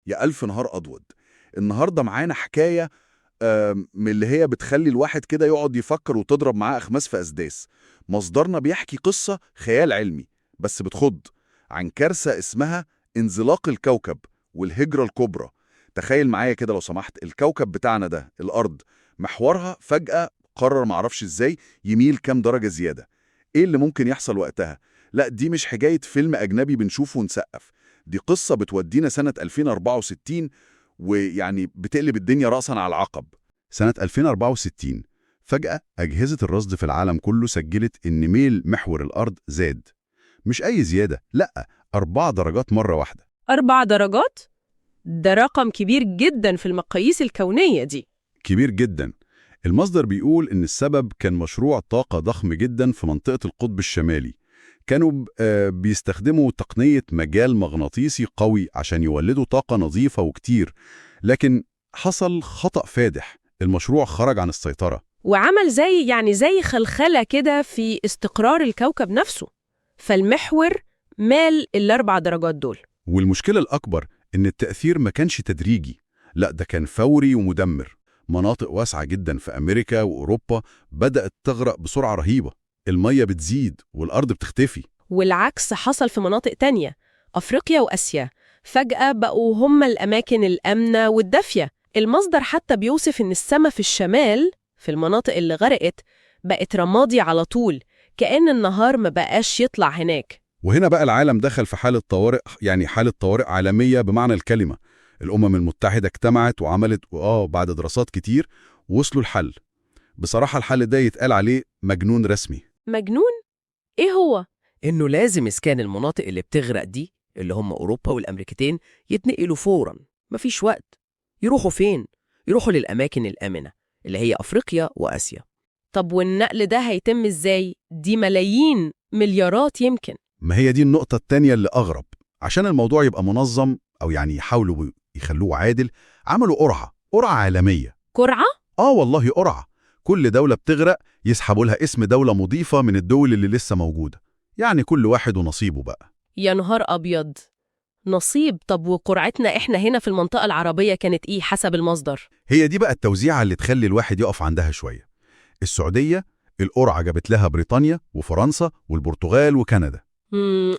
يا ألف نهار أضود. النهاردة معانا حكاية من اللي هي بتخلي الواحد كده يقعد يفكر وتضرب معاه أخماس في أسداس. مصدرنا بيحكي قصة خيال علمي بس بتخض، عن كارثة اسمها انزلاق الكوكب والهجرة الكبرى. تخيل معايا كده لو سمحت، الكوكب بتاعنا ده الأرض محورها فجأة قرر معرفش ازاي يميل كام درجة زيادة. ايه اللي ممكن يحصل وقتها؟ لا، دي مش حكاية فيلم أجنبي بنشوفه ونسقف. دي قصة بتودينا سنة 2064، ويعني بتقلب الدنيا رأسا على العقب. سنة 2064 فجأة أجهزة الرصد في العالم كله سجلت إن ميل محور الأرض زاد. مش أي زيادة، لأ، 4 درجات مرة واحدة. 4 درجات؟ ده رقم كبير جدا في المقاييس الكونية دي. كبير جدا. المصدر بيقول إن السبب كان مشروع طاقة ضخم جدا في منطقة القطب الشمالي. كانوا بيستخدموا تقنية مجال مغناطيسي قوي عشان يولدوا طاقة نظيفة وكتير، لكن حصل خطأ فادح، المشروع خرج عن السيطرة. وعمل زي خلخلة كده في استقرار الكوكب نفسه، فالمحور مال ال4 درجات دول. والمشكلة الأكبر إن التأثير ما كانش تدريجي، لا ده كان فوري ومدمر. مناطق واسعة جدا في أمريكا وأوروبا بدأت تغرق بسرعة رهيبة، المية بتزيد والأرض بتختفي. والعكس حصل في مناطق تانية، أفريقيا وآسيا فجأة بقوا هم الأماكن الآمنة والدافية. المصدر حتى بيوصف إن السماء في الشمال في المناطق اللي غرقت بقت رمادي على طول، كأن النهار ما بقاش يطلع هناك. وهنا بقى العالم دخل في حالة طوارئ، يعني حالة طوارئ عالمية بمعنى الكلمة. الأمم المتحدة اجتمعت وعملت بعد دراسات كتير وصلوا الحل. بصراحة الحل ده يتقال عليه مجنون رسمي. مجنون؟ إيه هو؟ إنه لازم إسكان المناطق اللي بتغرق دي، اللي هم أوروبا والأمريكتين، يتنقلوا فوراً. مفيش وقت. يروحوا فين؟ يروحوا للأماكن الآمنة اللي هي أفريقيا وآسيا. طب والنقل ده هيتم إزاي؟ دي ملايين، مليارات يمكن. ما هي دي النقطة التانية اللي أغرب. عشان الموضوع يبقى منظم أو يعني يحاولوا يخلوه عادل، عملوا قرعة عالمية. قرعة؟ والله قرعة. كل دولة بتغرق يسحبوا لها اسم دولة مضيفة من الدول اللي لسه موجودة، يعني كل واحد ونصيبه بقى. يا نهار أبيض، نصيب. طب وقرعتنا إحنا هنا في المنطقة العربية كانت إيه حسب المصدر؟ هي دي بقى التوزيعة اللي تخلي الواحد يقف عندها شوية. السعودية القرعة جابت لها بريطانيا وفرنسا والبرتغال وكندا.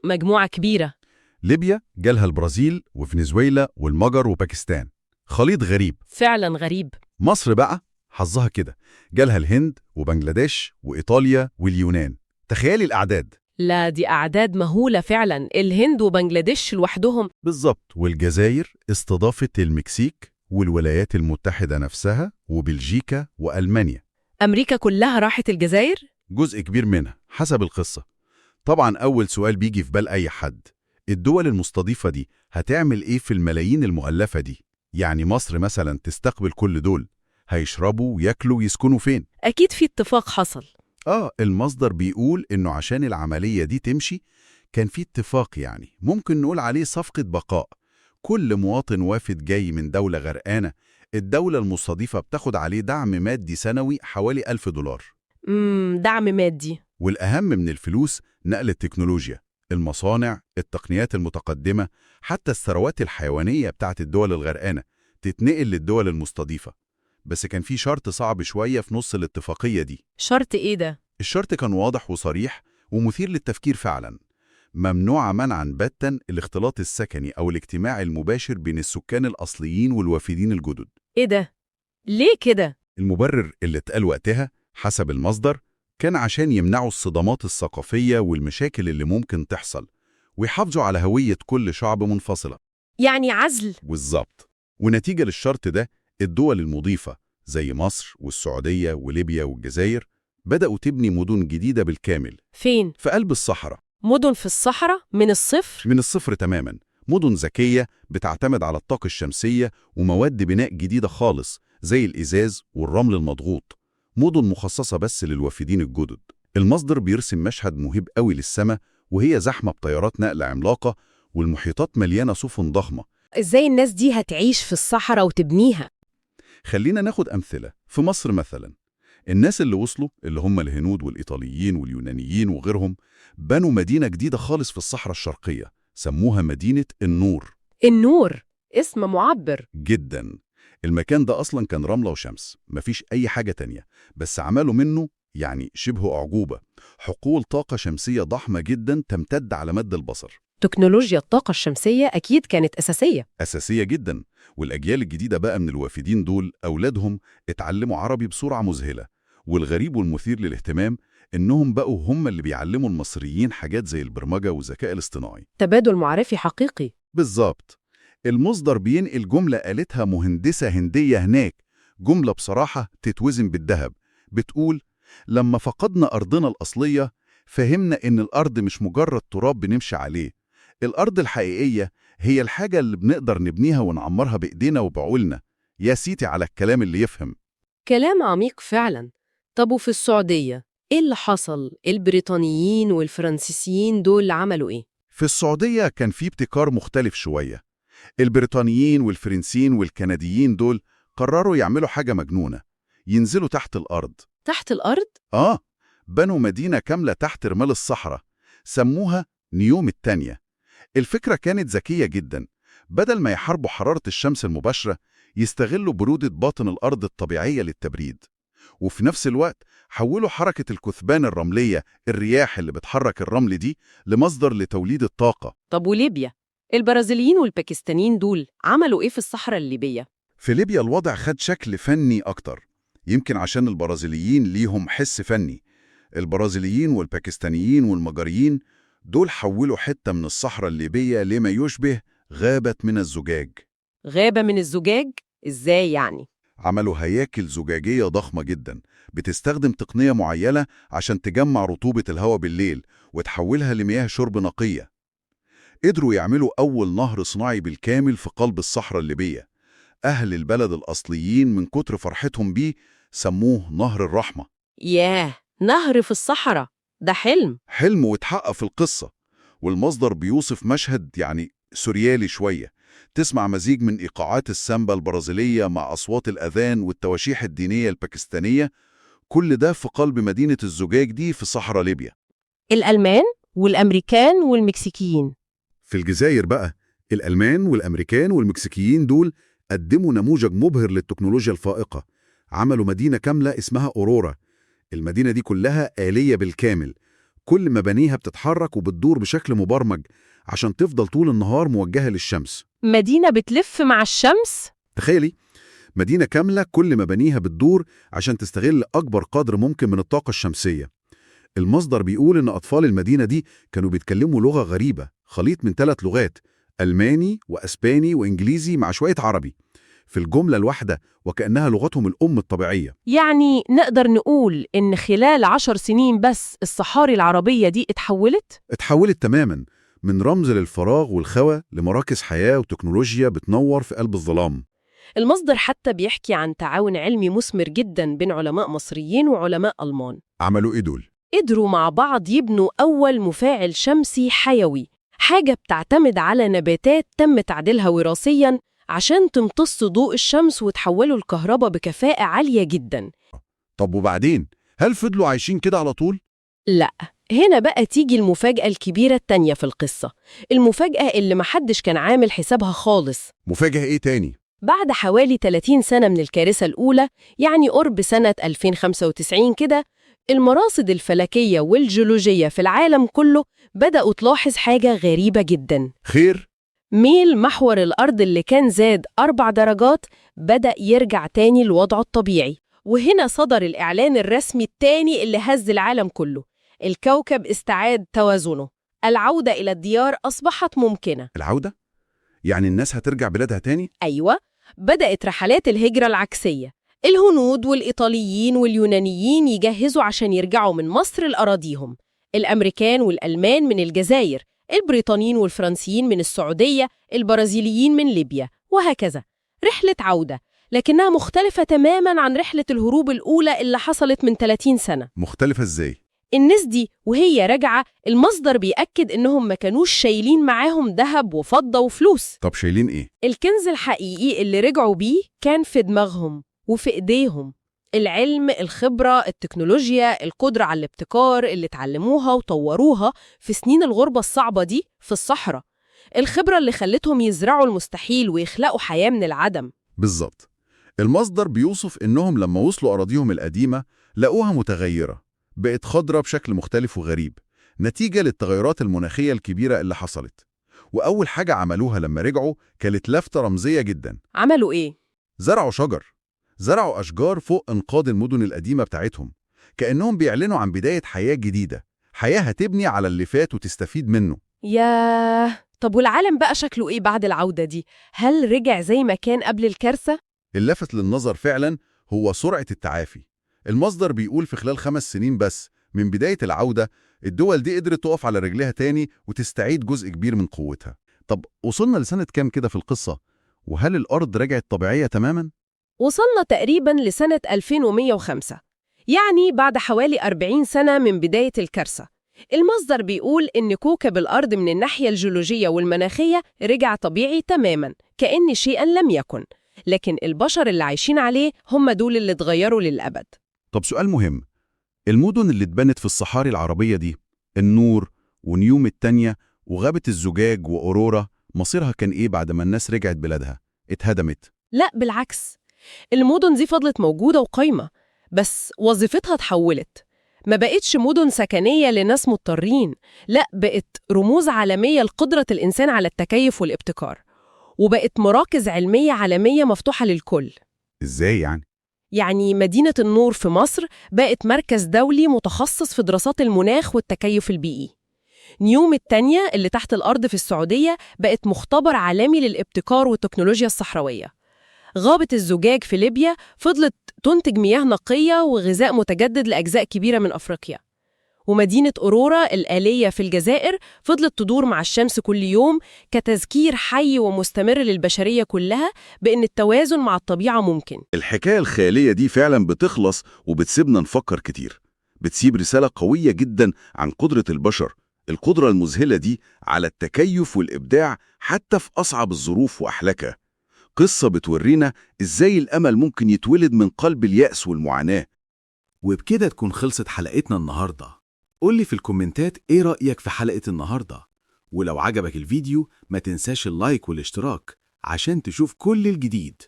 مجموعة كبيرة. ليبيا جالها البرازيل وفنزويلا والمجر وباكستان، خليط غريب. فعلا غريب. مصر بقى حظها كده، جالها الهند وبنجلاديش وإيطاليا واليونان. تخيلي الأعداد. لا دي أعداد مهولة فعلا، الهند وبنجلاديش لوحدهم. بالظبط. والجزائر استضافت المكسيك والولايات المتحدة نفسها وبلجيكا وألمانيا. أمريكا كلها راحت الجزائر؟ جزء كبير منها حسب القصة. طبعا أول سؤال بيجي في بال أي حد، الدول المستضيفة دي هتعمل إيه في الملايين المؤلفة دي؟ يعني مصر مثلا تستقبل كل دول، هيشربوا وياكلوا ويسكنوا فين؟ أكيد في اتفاق حصل. المصدر بيقول إنه عشان العملية دي تمشي كان في اتفاق، يعني ممكن نقول عليه صفقة بقاء. كل مواطن وافد جاي من دولة غرقانة، الدولة المستضيفة بتاخد عليه دعم مادي سنوي حوالي $1000. دعم مادي. والأهم من الفلوس نقل التكنولوجيا، المصانع، التقنيات المتقدمة، حتى الثروات الحيوانية بتاعت الدول الغرقانة تتنقل للدول المستضيفة. بس كان في شرط صعب شوية في نص الاتفاقية دي. شرط إيه ده؟ الشرط كان واضح وصريح ومثير للتفكير فعلا. ممنوع منعا باتا الاختلاط السكني أو الاجتماع المباشر بين السكان الأصليين والوافدين الجدد. إيه ده؟ ليه كده؟ المبرر اللي اتقال وقتها حسب المصدر كان عشان يمنعوا الصدامات الثقافية والمشاكل اللي ممكن تحصل، ويحافظوا على هوية كل شعب منفصلة. يعني عزل؟ بالظبط. ونتيجة للشرط ده الدول المضيفة زي مصر والسعودية وليبيا والجزائر بدأوا تبني مدن جديدة بالكامل. فين؟ في قلب الصحراء. مدن في الصحراء من الصفر؟ من الصفر تماما. مدن ذكية بتعتمد على الطاقة الشمسية ومواد بناء جديدة خالص زي الإزاز والرمل المضغوط. مدن مخصصة بس للوافدين الجدد. المصدر بيرسم مشهد مهيب قوي للسماء، وهي زحمة بطيارات نقل عملاقة والمحيطات مليانة سفن ضخمة. إزاي الناس دي هتعيش في الصحراء وتبنيها؟ خلينا ناخد أمثلة. في مصر مثلا الناس اللي وصلوا اللي هم الهنود والإيطاليين واليونانيين وغيرهم بنوا مدينة جديدة خالص في الصحراء الشرقية، سموها مدينة النور. النور؟ اسم معبر. جدا. المكان ده أصلا كان رملة وشمس، مفيش أي حاجة تانية، بس عملوا منه يعني شبه أعجوبة، حقول طاقة شمسية ضخمة جدا تمتد على مد البصر. تكنولوجيا الطاقة الشمسية أكيد كانت أساسية. أساسية جدا. والأجيال الجديدة بقى من الوافدين دول أولادهم اتعلموا عربي بسرعة مذهلة، والغريب والمثير للاهتمام إنهم بقوا هم اللي بيعلموا المصريين حاجات زي البرمجة والذكاء الاصطناعي. تبادل معرفي حقيقي. بالظبط. المصدر بينقل جملة قالتها مهندسة هندية هناك، جملة بصراحة تتوزن بالذهب، بتقول: لما فقدنا أرضنا الأصلية فهمنا إن الأرض مش مجرد تراب بنمشي عليه، الأرض الحقيقية هي الحاجة اللي بنقدر نبنيها ونعمرها بإيدينا وبعقولنا. يا سيتي على الكلام اللي يفهم. كلام عميق فعلا. طب وفي السعودية إيه اللي حصل؟ البريطانيين والفرنسيسيين دول عملوا إيه؟ في السعودية كان في ابتكار مختلف شوية. البريطانيين والفرنسيين والكنديين دول قرروا يعملوا حاجة مجنونة، ينزلوا تحت الأرض. تحت الأرض؟ بنوا مدينة كاملة تحت رمال الصحراء، سموها نيوم التانية. الفكرة كانت ذكية جدا، بدل ما يحاربوا حرارة الشمس المباشرة يستغلوا برودة باطن الأرض الطبيعية للتبريد، وفي نفس الوقت حولوا حركة الكثبان الرملية، الرياح اللي بتحرك الرمل دي، لمصدر لتوليد الطاقة. طب وليبيا؟ البرازيليين والباكستانيين دول عملوا إيه في الصحراء الليبية؟ في ليبيا الوضع خد شكل فني أكتر، يمكن عشان البرازيليين ليهم حس فني. البرازيليين والباكستانيين والمجريين دول حولوا حتة من الصحراء الليبية لما يشبه غابة من الزجاج. غابة من الزجاج؟ إزاي يعني؟ عملوا هياكل زجاجية ضخمة جدا بتستخدم تقنية معينة عشان تجمع رطوبة الهواء بالليل وتحولها لمياه شرب نقية. قدروا يعملوا أول نهر صناعي بالكامل في قلب الصحراء الليبية. أهل البلد الأصليين من كتر فرحتهم بيه سموه نهر الرحمة. ياه، نهر في الصحراء، ده حلم. حلم واتحقق في القصة. والمصدر بيوصف مشهد يعني سوريالي شوية، تسمع مزيج من إيقاعات السامبا البرازيلية مع أصوات الأذان والتواشيح الدينية الباكستانية، كل ده في قلب مدينة الزجاج دي في صحراء ليبيا. الألمان والأمريكان والمكسيكيين. في الجزائر بقى الألمان والأمريكان والمكسيكيين دول قدموا نموذج مبهر للتكنولوجيا الفائقة. عملوا مدينة كاملة اسمها أورورا. المدينة دي كلها آلية بالكامل، كل مبانيها بتتحرك وبتدور بشكل مبرمج عشان تفضل طول النهار موجهة للشمس. مدينة بتلف مع الشمس؟ تخيلي، مدينة كاملة كل مبانيها بتدور عشان تستغل أكبر قدر ممكن من الطاقة الشمسية. المصدر بيقول إن أطفال المدينة دي كانوا بيتكلموا لغة غريبة، خليط من 3 لغات، ألماني وأسباني وإنجليزي مع شوية عربي، في الجملة الواحدة وكأنها لغتهم الأم الطبيعية. يعني نقدر نقول إن خلال 10 سنين بس الصحاري العربية دي اتحولت تماماً من رمز للفراغ والخوى لمراكز حياة وتكنولوجيا بتنور في قلب الظلام. المصدر حتى بيحكي عن تعاون علمي مثمر جدا بين علماء مصريين وعلماء ألمان. عملوا إيه دول؟ قدروا مع بعض يبنوا أول مفاعل شمسي حيوي، حاجة بتعتمد على نباتات تم تعديلها وراثياً عشان تمتص ضوء الشمس وتحوله الكهرباء بكفاءة عالية جدا. طب وبعدين؟ هل فضلوا عايشين كده على طول؟ لا، هنا بقى تيجي المفاجأة الكبيرة التانية في القصة، المفاجأة اللي محدش كان عامل حسابها خالص. مفاجأة إيه تاني؟ بعد حوالي 30 سنة من الكارثة الأولى، يعني قرب سنة 2095 كده، المراصد الفلكية والجيولوجية في العالم كله بدأوا تلاحظ حاجة غريبة جدا. خير؟ ميل محور الأرض اللي كان زاد 4 درجات بدأ يرجع تاني لوضعه الطبيعي. وهنا صدر الإعلان الرسمي التاني اللي هز العالم كله. الكوكب استعاد توازنه، العودة إلى الديار أصبحت ممكنة. العودة؟ يعني الناس هترجع بلادها تاني؟ أيوة، بدأت رحلات الهجرة العكسية. الهنود والإيطاليين واليونانيين يجهزوا عشان يرجعوا من مصر لأراضيهم، الأمريكان والألمان من الجزائر، البريطانيين والفرنسيين من السعودية، البرازيليين من ليبيا، وهكذا. رحلة عودة، لكنها مختلفة تماماً عن رحلة الهروب الأولى اللي حصلت من 30 سنة. مختلفة إزاي؟ الناس دي وهي راجعة المصدر بيأكد إنهم ما كانوش شايلين معاهم ذهب وفضة وفلوس. طب شايلين إيه؟ الكنز الحقيقي اللي رجعوا بيه كان في دماغهم وفي إيديهم. العلم، الخبرة، التكنولوجيا، القدرة على الابتكار اللي اتعلموها وطوروها في سنين الغربة الصعبة دي في الصحراء. الخبرة اللي خلتهم يزرعوا المستحيل ويخلقوا حياة من العدم. بالظبط. المصدر بيوصف إنهم لما وصلوا أراضيهم القديمة لقوها متغيرة، بقت خضرة بشكل مختلف وغريب، نتيجة للتغيرات المناخية الكبيرة اللي حصلت. وأول حاجة عملوها لما رجعوا كانت لفتة رمزية جدا. عملوا إيه؟ زرعوا شجر، زرعوا أشجار فوق أنقاض المدن القديمة بتاعتهم، كأنهم بيعلنوا عن بداية حياة جديدة، حياة هتبني على اللي فات وتستفيد منه. ياه، طب والعالم بقى شكله إيه بعد العودة دي؟ هل رجع زي ما كان قبل الكارثة؟ اللافت للنظر فعلا هو سرعة التعافي. المصدر بيقول في خلال 5 سنين بس من بداية العودة الدول دي قدرت تقف على رجلها تاني وتستعيد جزء كبير من قوتها. طب وصلنا لسنة كام كده في القصة؟ وهل الأرض رجعت طبيعية تماما؟ وصلنا تقريباً لسنة 2105، يعني بعد حوالي 40 سنة من بداية الكارثة. المصدر بيقول إن كوكب الأرض من الناحية الجيولوجية والمناخية رجع طبيعي تماماً، كأن شيئاً لم يكن. لكن البشر اللي عايشين عليه هم دول اللي اتغيروا للأبد. طب سؤال مهم، المدن اللي اتبنت في الصحاري العربية دي، النور ونيوم التانية وغابة الزجاج وأورورا، مصيرها كان إيه بعد ما الناس رجعت بلادها؟ اتهدمت؟ لا بالعكس، المدن دي فضلت موجودة وقايمة، بس وظيفتها اتحولت. ما بقتش مدن سكنية لناس مضطرين، لا بقت رموز عالمية لقدرة الإنسان على التكيف والابتكار، وبقت مراكز علمية عالمية مفتوحة للكل. إزاي يعني؟ يعني مدينة النور في مصر بقت مركز دولي متخصص في دراسات المناخ والتكيف البيئي. نيوم التانية اللي تحت الأرض في السعودية بقت مختبر عالمي للابتكار والتكنولوجيا الصحراوية. غابة الزجاج في ليبيا فضلت تنتج مياه نقية وغذاء متجدد لأجزاء كبيرة من أفريقيا. ومدينة أورورا الآلية في الجزائر فضلت تدور مع الشمس كل يوم كتذكير حي ومستمر للبشرية كلها بأن التوازن مع الطبيعة ممكن. الحكاية الخيالية دي فعلا بتخلص وبتسيبنا نفكر كتير، بتسيب رسالة قوية جدا عن قدرة البشر، القدرة المذهلة دي على التكيف والإبداع حتى في أصعب الظروف وأحلكها. قصة بتورينا إزاي الأمل ممكن يتولد من قلب اليأس والمعاناة. وبكده تكون خلصت حلقتنا النهاردة. قولي في الكومنتات إيه رأيك في حلقة النهاردة، ولو عجبك الفيديو ما تنساش اللايك والاشتراك عشان تشوف كل الجديد.